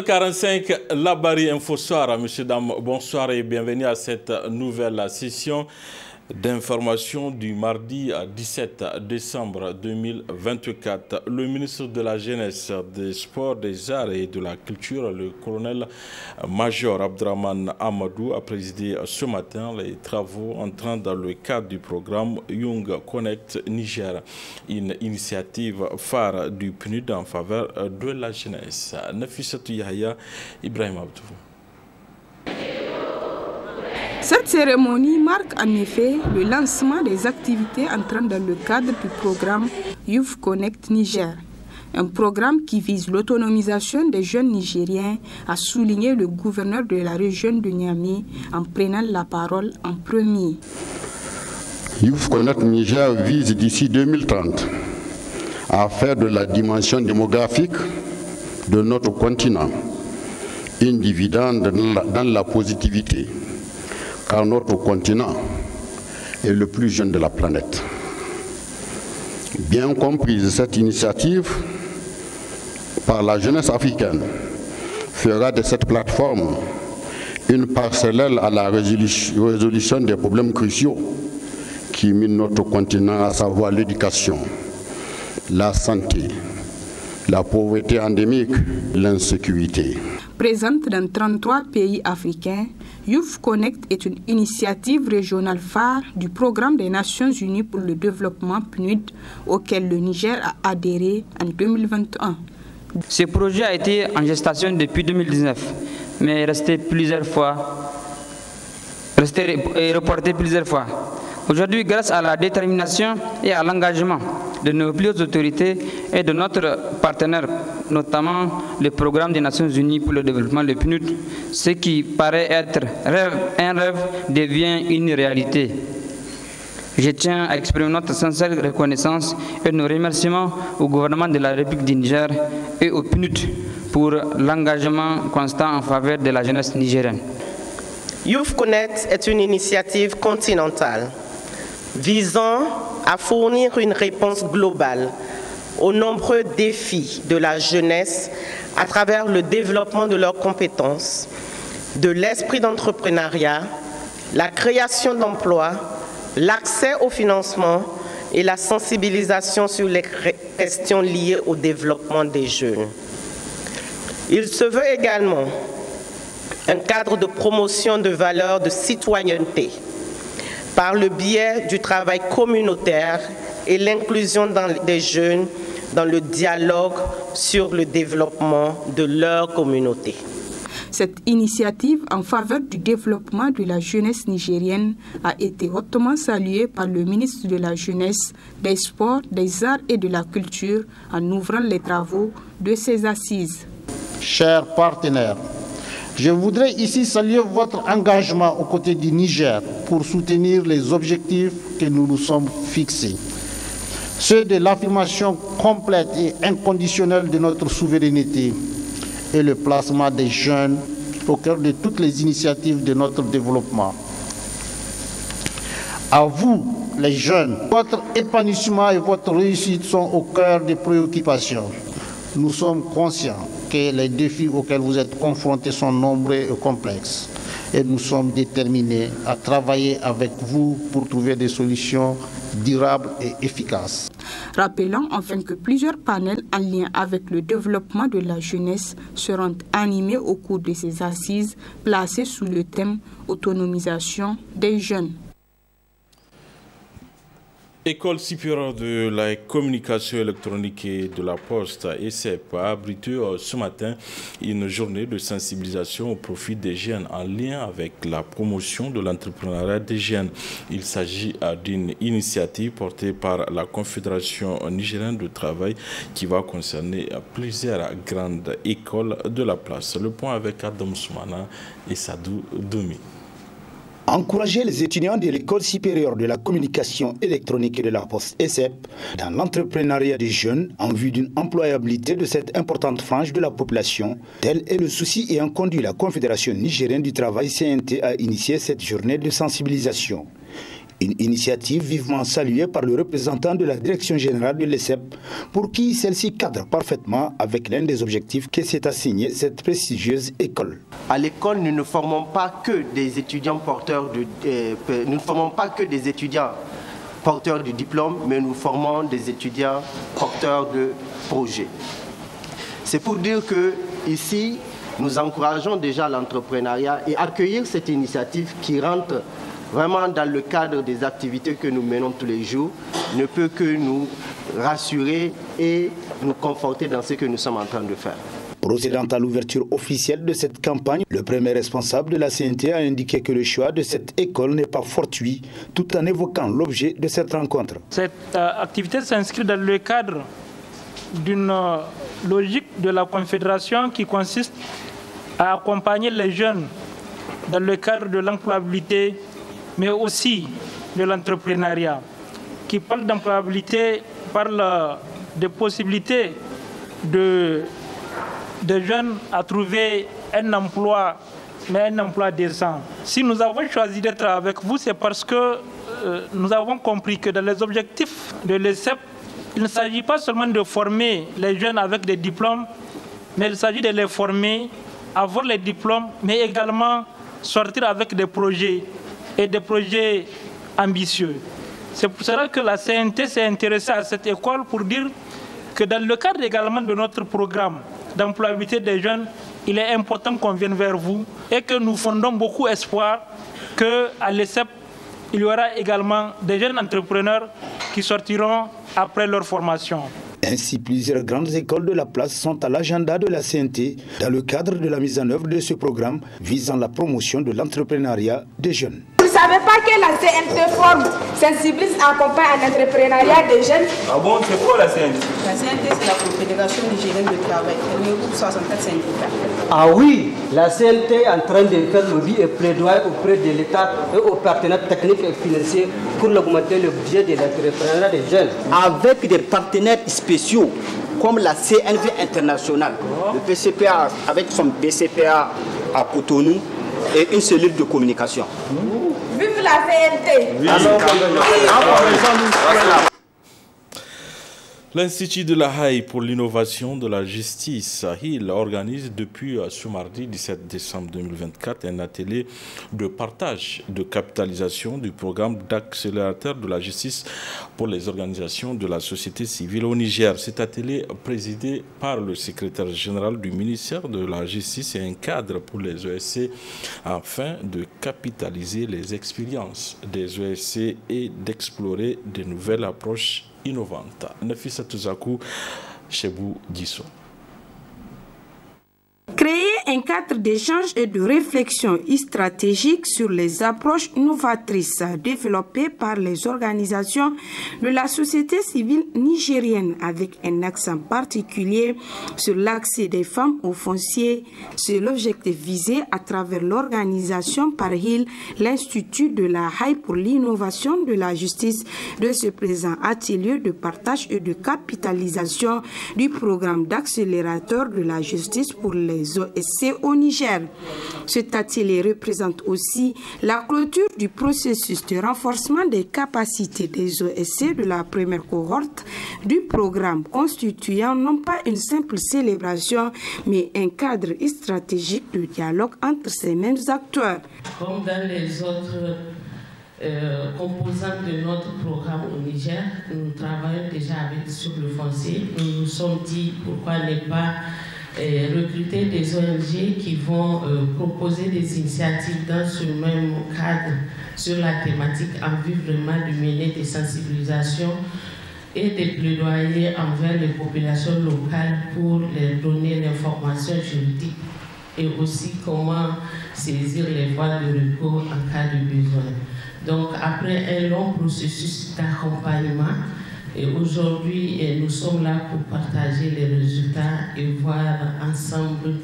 9h45, la Barry Info Soir. Messieurs, dames, bonsoir et bienvenue à cette nouvelle session d'information du mardi 17 décembre 2024. Le ministre de la Jeunesse, des Sports, des Arts et de la Culture, le colonel-major Abdraman Amadou, a présidé ce matin les travaux entrant dans le cadre du programme Young Connect Niger, une initiative phare du PNUD en faveur de la jeunesse. Nafissatou Yahya, Ibrahim Abdou. Cette cérémonie marque en effet le lancement des activités entrant dans le cadre du programme Youth Connect Niger, un programme qui vise l'autonomisation des jeunes Nigériens, a souligné le gouverneur de la région de Niamey en prenant la parole en premier. Youth Connect Niger vise d'ici 2030 à faire de la dimension démographique de notre continent une dividende dans la positivité, car notre continent est le plus jeune de la planète. Bien comprise, cette initiative par la jeunesse africaine fera de cette plateforme une parcelle à la résolution des problèmes cruciaux qui minent notre continent, à savoir l'éducation, la santé, la pauvreté endémique, l'insécurité. Présente dans 33 pays africains, Youth Connect est une initiative régionale phare du programme des Nations Unies pour le développement PNUD, auquel le Niger a adhéré en 2021. Ce projet a été en gestation depuis 2019, mais est resté reporté plusieurs fois. Aujourd'hui, grâce à la détermination et à l'engagement de nos plus hautes autorités et de notre partenaire, notamment le programme des Nations Unies pour le développement, le PNUD, ce qui paraît être un rêve devient une réalité. Je tiens à exprimer notre sincère reconnaissance et nos remerciements au gouvernement de la République du Niger et au PNUD pour l'engagement constant en faveur de la jeunesse nigérienne. Youth Connect est une initiative continentale visant à fournir une réponse globale aux nombreux défis de la jeunesse à travers le développement de leurs compétences, de l'esprit d'entrepreneuriat, la création d'emplois, l'accès au financement et la sensibilisation sur les questions liées au développement des jeunes. Il se veut également un cadre de promotion de valeurs de citoyenneté par le biais du travail communautaire et l'inclusion des jeunes dans le dialogue sur le développement de leur communauté. Cette initiative en faveur du développement de la jeunesse nigérienne a été hautement saluée par le ministre de la Jeunesse, des Sports, des Arts et de la Culture en ouvrant les travaux de ces assises. Chers partenaires, je voudrais ici saluer votre engagement aux côtés du Niger pour soutenir les objectifs que nous nous sommes fixés. Ceux de l'affirmation complète et inconditionnelle de notre souveraineté et le placement des jeunes au cœur de toutes les initiatives de notre développement. À vous, les jeunes, votre épanouissement et votre réussite sont au cœur des préoccupations. Nous sommes conscients que les défis auxquels vous êtes confrontés sont nombreux et complexes. Et nous sommes déterminés à travailler avec vous pour trouver des solutions durables et efficaces. Rappelons enfin que plusieurs panels en lien avec le développement de la jeunesse seront animés au cours de ces assises placées sous le thème « Autonomisation des jeunes ». École supérieure de la communication électronique et de la poste, ESSEP, a abrité ce matin une journée de sensibilisation au profit des jeunes en lien avec la promotion de l'entrepreneuriat des jeunes. Il s'agit d'une initiative portée par la Confédération nigérienne de travail qui va concerner plusieurs grandes écoles de la place. Le point avec Adam Soumana et Sadou Doumi. Encourager les étudiants de l'école supérieure de la communication électronique et de la poste ESSEP dans l'entrepreneuriat des jeunes en vue d'une employabilité de cette importante frange de la population, tel est le souci ayant conduit la Confédération nigérienne du travail CNT à initier cette journée de sensibilisation. Une initiative vivement saluée par le représentant de la direction générale de l'ESSEP, pour qui celle-ci cadre parfaitement avec l'un des objectifs que s'est assigné cette prestigieuse école. À l'école, nous ne formons pas que des étudiants porteurs de, porteurs de diplôme, mais nous formons des étudiants porteurs de projets. C'est pour dire que ici, nous encourageons déjà l'entrepreneuriat et accueillir cette initiative qui rentre vraiment dans le cadre des activités que nous menons tous les jours ne peut que nous rassurer et nous conforter dans ce que nous sommes en train de faire. Procédant à l'ouverture officielle de cette campagne, le premier responsable de la CNT a indiqué que le choix de cette école n'est pas fortuit, tout en évoquant l'objet de cette rencontre. Cette activité s'inscrit dans le cadre d'une logique de la Confédération qui consiste à accompagner les jeunes dans le cadre de l'employabilité, mais aussi de l'entrepreneuriat. Qui parle d'employabilité, parle des possibilités de jeunes à trouver un emploi, mais un emploi décent. Si nous avons choisi d'être avec vous, c'est parce que nous avons compris que dans les objectifs de l'ESSEP, il ne s'agit pas seulement de former les jeunes avec des diplômes, mais il s'agit de les former, avoir les diplômes, mais également sortir avec des projets et des projets ambitieux. C'est pour cela que la CNT s'est intéressée à cette école pour dire que dans le cadre également de notre programme d'employabilité des jeunes, il est important qu'on vienne vers vous et que nous fondons beaucoup espoir qu'à l'ESSEP, il y aura également des jeunes entrepreneurs qui sortiront après leur formation. Ainsi, plusieurs grandes écoles de la place sont à l'agenda de la CNT dans le cadre de la mise en œuvre de ce programme visant la promotion de l'entrepreneuriat des jeunes. Vous ne savez pas que la CNT forme, sensibilise et accompagne un entrepreneuriat des jeunes? Ah bon, c'est quoi la CNT? La CNT, c'est la Confédération nigérienne de travail. Elle regroupe 64 syndicats. Ah oui, la CNT est en train de faire lobby et plaidoyer auprès de l'État et aux partenaires techniques et financiers pour augmenter le budget de l'entrepreneuriat des jeunes. Avec des partenaires spéciaux comme la CNV internationale, le PCPA avec son PCPA à Cotonou et une cellule de communication. Vive la CNT! L'Institut de la Haye pour l'innovation de la justice, HIL, organise depuis ce mardi 17 décembre 2024 un atelier de partage de capitalisation du programme d'accélérateur de la justice pour les organisations de la société civile au Niger. Cet atelier présidé par le secrétaire général du ministère de la Justice et un cadre pour les ESC afin de capitaliser les expériences des ESC et d'explorer de nouvelles approches innovante. Nafissa Touzakou, Chebou Disso. Créer un cadre d'échange et de réflexion stratégique sur les approches novatrices développées par les organisations de la société civile nigérienne avec un accent particulier sur l'accès des femmes au foncier, c'est l'objectif visé à travers l'organisation par HIL, l'Institut de la Haye pour l'innovation de la justice, de ce présent atelier de partage et de capitalisation du programme d'accélérateur de la justice pour les OSC au Niger. Cet atelier représente aussi la clôture du processus de renforcement des capacités des OSC de la première cohorte du programme, constituant non pas une simple célébration, mais un cadre stratégique de dialogue entre ces mêmes acteurs. Comme dans les autres composantes de notre programme au Niger, nous travaillons déjà sur le foncier. Nous nous sommes dit pourquoi ne pas recruter des ONG qui vont proposer des initiatives dans ce même cadre sur la thématique en vue vraiment de mener des sensibilisations et des plaidoyers envers les populations locales pour leur donner l'information juridique et aussi comment saisir les voies de recours en cas de besoin. Donc après un long processus d'accompagnement, et aujourd'hui, nous sommes là pour partager les résultats et voir ensemble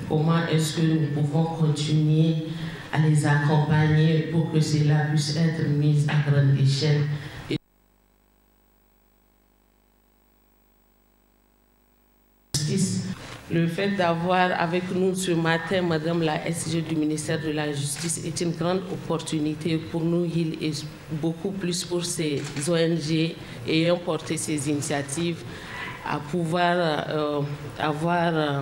comment est-ce que nous pouvons continuer à les accompagner pour que cela puisse être mis à grande échelle. Le fait d'avoir avec nous ce matin Madame la SG du ministère de la Justice est une grande opportunité pour nous, et beaucoup plus pour ces ONG ayant porté ces initiatives à pouvoir avoir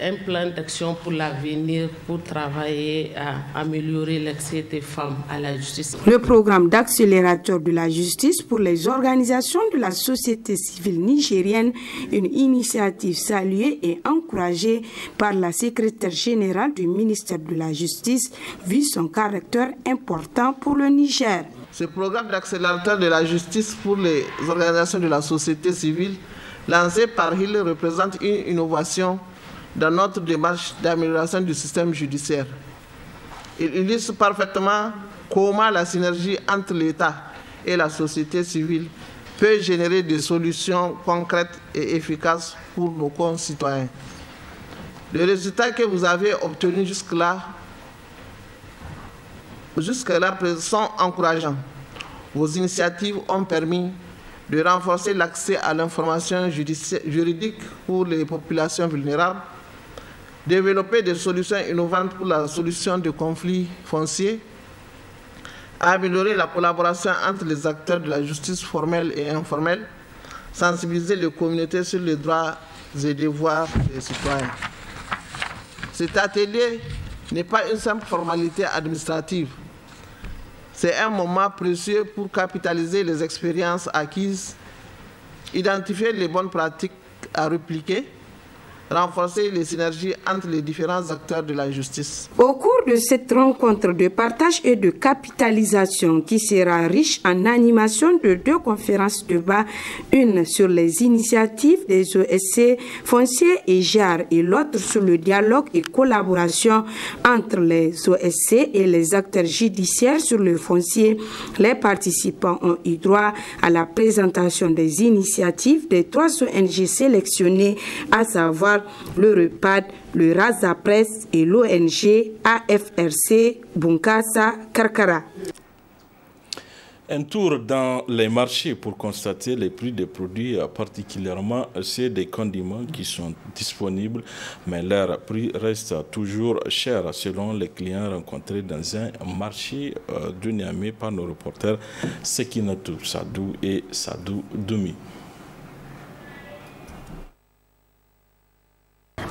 un plan d'action pour l'avenir pour travailler à améliorer l'accès des femmes à la justice. Le programme d'accélérateur de la justice pour les organisations de la société civile nigérienne, une initiative saluée et encouragée par la secrétaire générale du ministère de la Justice, vit son caractère important pour le Niger. Ce programme d'accélérateur de la justice pour les organisations de la société civile lancé par Hill représente une innovation dans notre démarche d'amélioration du système judiciaire. Il illustre parfaitement comment la synergie entre l'État et la société civile peut générer des solutions concrètes et efficaces pour nos concitoyens. Les résultats que vous avez obtenus jusque-là sont encourageants. Vos initiatives ont permis de renforcer l'accès à l'information juridique pour les populations vulnérables, développer des solutions innovantes pour la solution de conflits fonciers, améliorer la collaboration entre les acteurs de la justice formelle et informelle, sensibiliser les communautés sur les droits et devoirs des citoyens. Cet atelier n'est pas une simple formalité administrative. C'est un moment précieux pour capitaliser les expériences acquises, identifier les bonnes pratiques à répliquer, renforcer les synergies entre les différents acteurs de la justice. Au cours de cette rencontre de partage et de capitalisation qui sera riche en animation de 2 conférences de débat, une sur les initiatives des OSC fonciers et JAR et l'autre sur le dialogue et collaboration entre les OSC et les acteurs judiciaires sur le foncier, les participants ont eu droit à la présentation des initiatives des 3 ONG sélectionnées, à savoir le REPAD, le Raza Press et l'ONG AFRC Bunkasa Karkara. Un tour dans les marchés pour constater les prix des produits, particulièrement ceux des condiments qui sont disponibles, mais leur prix reste toujours cher selon les clients rencontrés dans un marché de Niamey par nos reporters Sekinatou Sadou et Sadou Doumi.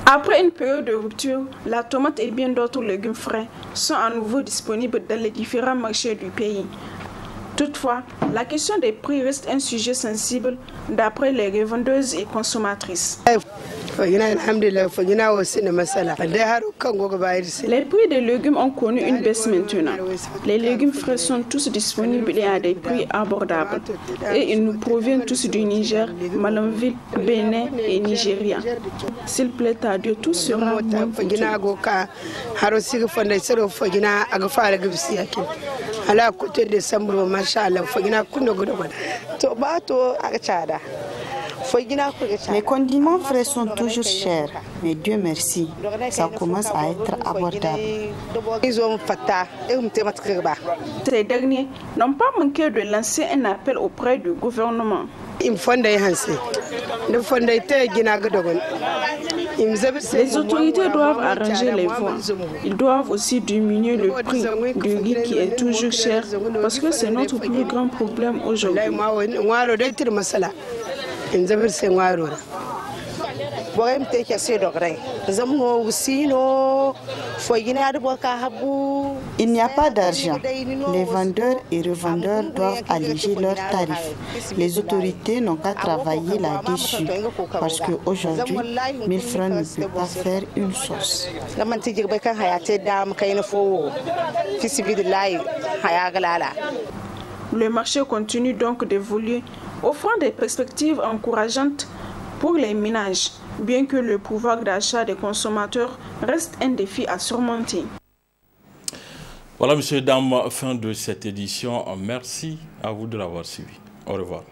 Après une période de rupture, la tomate et bien d'autres légumes frais sont à nouveau disponibles dans les différents marchés du pays. Toutefois, la question des prix reste un sujet sensible d'après les revendeuses et consommatrices. Les prix des légumes ont connu une baisse maintenant. Les légumes frais sont tous disponibles et à des prix abordables. Et ils nous proviennent tous du Niger, Malanville, Bénin et Nigeria. S'il plaît à Dieu, tout sera moins coûteux. Les condiments frais sont toujours chers, mais Dieu merci, ça commence à être abordable. Ces derniers n'ont pas manqué de lancer un appel auprès du gouvernement. Les autorités doivent arranger les voies. Ils doivent aussi diminuer le prix du riz qui est toujours cher parce que c'est notre plus grand problème aujourd'hui. Il n'y a pas d'argent. Les vendeurs et revendeurs doivent alléger leurs tarifs. Les autorités n'ont qu'à travailler là-dessus parce qu'aujourd'hui, 1000 francs ne peuvent pas faire une sauce. Le marché continue donc d'évoluer, offrant des perspectives encourageantes pour les ménages, bien que le pouvoir d'achat des consommateurs reste un défi à surmonter. Voilà, messieurs et dames, fin de cette édition. Merci à vous de l'avoir suivi. Au revoir.